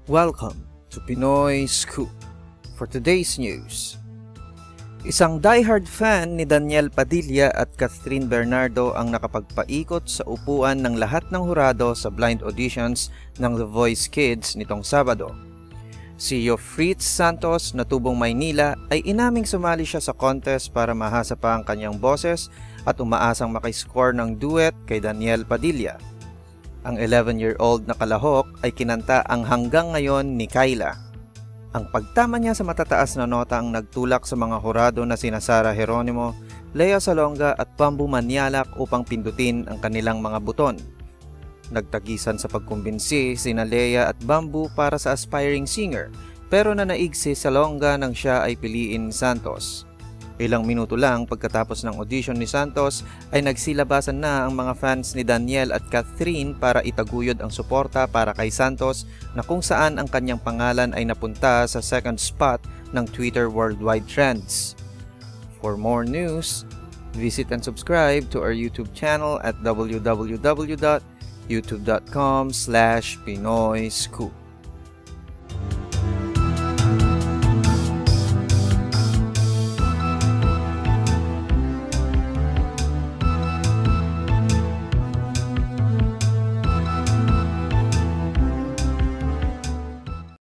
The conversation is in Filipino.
Welcome to Pinoy Scoop. For today's news, isang diehard fan ni Daniel Padilla at Catherine Bernardo ang nakapagpaikot sa upuan ng lahat ng hurado sa blind auditions ng The Voice Kids nitong Sabado. Si Fritz Santos na tubong Maynila ay inaming sumali siya sa contest para mahasa pa ang kanyang boses at umaasang makiscore ng duet kay Daniel Padilla. Ang 11-year-old na kalahok ay kinanta ang Hanggang Ngayon ni Kyla. Ang pagtama niya sa matataas na nota ang nagtulak sa mga hurado na sina Sara Geronimo, Lea Salonga at Bambu Manialak upang pindutin ang kanilang mga buton. Nagtagisan sa pagkumbinsi sina Lea at Bambu para sa aspiring singer, pero nanaig si Salonga nang siya ay piliin ni Santos. Ilang minuto lang pagkatapos ng audition ni Santos ay nagsilabasan na ang mga fans ni Daniel at Catherine para itaguyod ang suporta para kay Santos na kung saan ang kanyang pangalan ay napunta sa second spot ng Twitter Worldwide Trends. For more news, visit and subscribe to our YouTube channel at www.youtube.com/PinoyScoop.